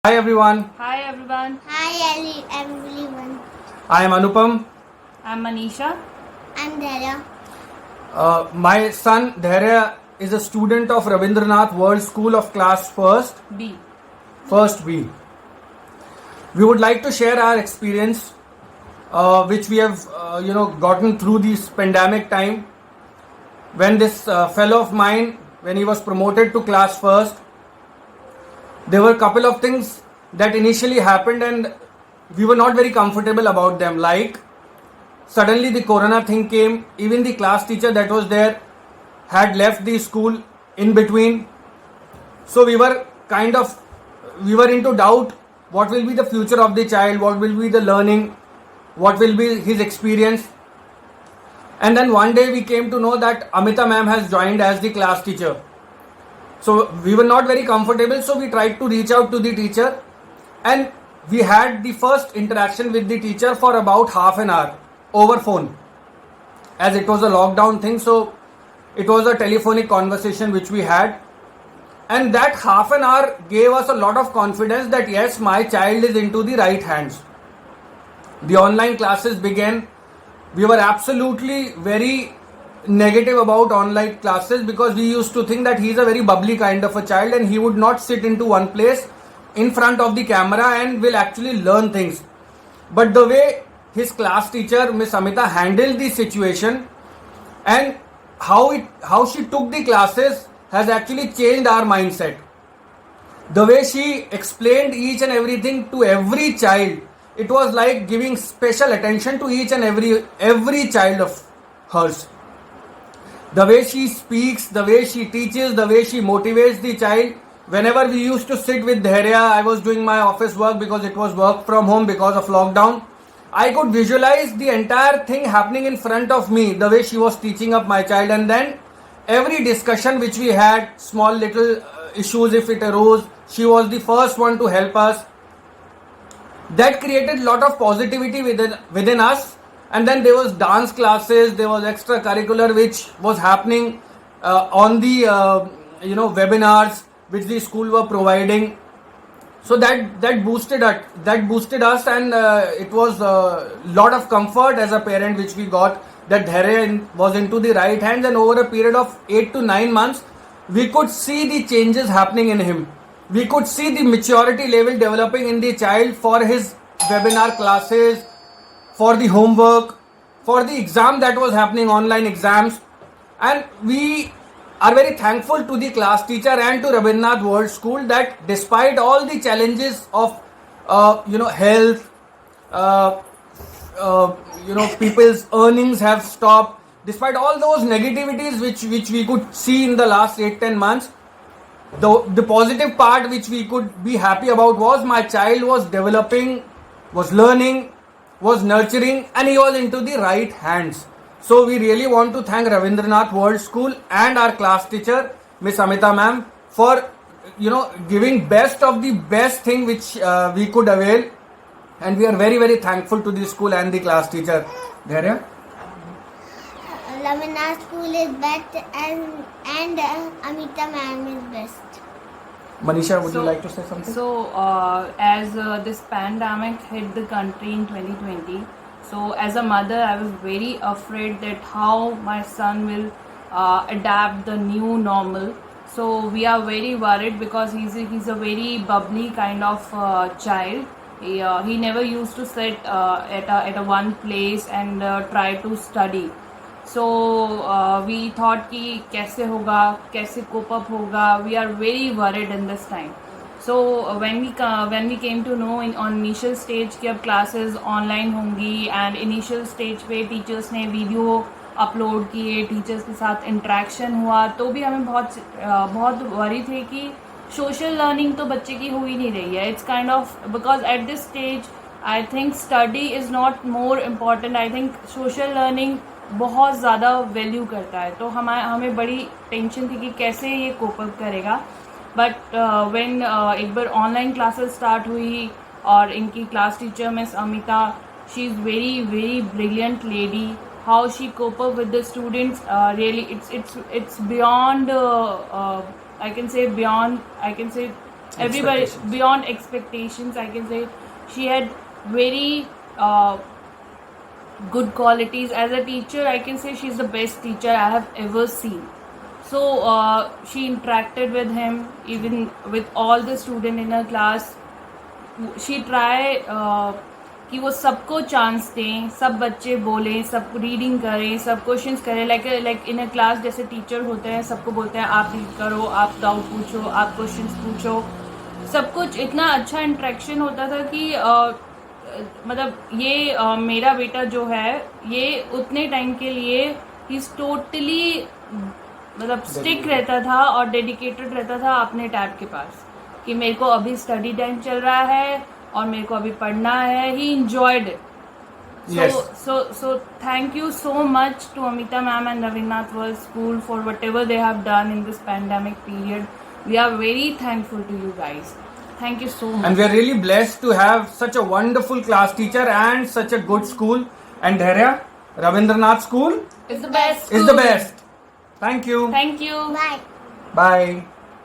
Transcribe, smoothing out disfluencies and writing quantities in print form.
Hi everyone, Hi everyone, Hi everyone. I am Anupam. I'm Manisha. I'm Dara. My son Dhairya is a student of Rabindranath World School of Class B. First B. We would like to share our experience, which we have, gotten through this pandemic time. When this fellow of mine, when he was promoted to class first, there were a couple of things that initially happened, and we were not very comfortable about them. Like suddenly the corona thing came. Even the class teacher that was there had left the school in between. So we were into doubt, what will be the future of the child, what will be the learning, what will be his experience. And then one day we came to know that Amita ma'am has joined as the class teacher. So we were not very comfortable, so we tried to reach out to the teacher, and we had the first interaction with the teacher for about half an hour over phone, as it was a lockdown thing. So it was a telephonic conversation which we had, and that half an hour gave us a lot of confidence that yes, my child is into the right hands. The online classes began. We were absolutely very negative about online classes because we used to think that he's a very bubbly kind of a child and he would not sit into one place in front of the camera and will actually learn things. But the way his class teacher Miss Amita handled the situation, and how she took the classes, has actually changed our mindset. The way she explained each and everything to every child, it was like giving special attention to each and every child of hers. The way she speaks, the way she teaches, the way she motivates the child. Whenever we used to sit with Dhairya, I was doing my office work because it was work from home because of lockdown. I could visualize the entire thing happening in front of me, the way she was teaching up my child. And then every discussion which we had, small little issues if it arose, she was the first one to help us. That created a lot of positivity within us. And then there was dance classes, there was extracurricular which was happening on the webinars which the school were providing. So that boosted us, and it was a lot of comfort as a parent which we got, that Dhairya was into the right hands, and over a period of 8 to 9 months we could see the changes happening in him. We could see the maturity level developing in the child for his webinar classes, for the homework, for the exam that was happening, online exams. And we are very thankful to the class teacher and to Rabindranath World School that despite all the challenges of health, uh, people's earnings have stopped, despite all those negativities which we could see in the last 8-10 months, the positive part which we could be happy about was my child was developing, was learning, was nurturing, and he was into the right hands. So we really want to thank Rabindranath World School and our class teacher Miss Amita ma'am for giving best of the best thing which we could avail, and we are very very thankful to the school and the class teacher. Dhairya? Lamina school is best and Amita ma'am is best. Manisha, would you like to say something? As this pandemic hit the country in 2020, so as a mother, I was very afraid that how my son will adapt the new normal. So we are very worried because he's a very bubbly kind of child. He never used to sit at a one place and try to study. So we thought कि कैसे होगा, कैसे cope up होगा. We are very worried in this time. So when we came to know on initial stage कि अब classes online होंगी, and initial stage पे teachers ने video upload किए, teachers के साथ interaction हुआ, तो भी हमें बहुत worry थे कि social learning तो बच्चे की हो ही नहीं रही है. It's kind of because at this stage I think study is not more important. I think social learning बहुत ज़्यादा वैल्यू करता है. तो हमें बड़ी टेंशन थी कि कैसे ये कोप अप करेगा. बट व्हेन एक बार ऑनलाइन क्लासेस स्टार्ट हुई और इनकी class teacher miss Amita, she is very very brilliant lady. How she cope up with the students, really it's beyond I can say everybody Expectations. beyond expectations, I can say. She had very good qualities. As a teacher, I can say she's the best teacher I have ever seen. So she interacted with him, even with all the students in her class. She try कि वो सबको chance दें, सब बच्चे बोलें, सब reading करें, सब क्वेश्चंस करें. लाइक इन अ क्लास जैसे टीचर होते हैं, सबको बोलते हैं आप रीड करो, आप डाउट पूछो, आप क्वेश्चंस पूछो. सब कुछ इतना अच्छा इंटरेक्शन होता था कि मतलब ये मेरा बेटा जो है ये उतने टाइम के लिए ही इज टोटली मतलब स्टिक रहता था और डेडिकेटेड रहता था अपने टैब के पास कि मेरे को अभी स्टडी टाइम चल रहा है और मेरे को अभी पढ़ना है. ही enjoyed it. Yes. So thank you so much to Amita ma'am and Ravindra World School for whatever they have done in this pandemic period. We are very thankful to you guys. Thank you so much. And we are really blessed to have such a wonderful class teacher and such a good school. And Dhairya, Ravindranath School It's the best. is the best. Thank you. Thank you. Bye. Bye.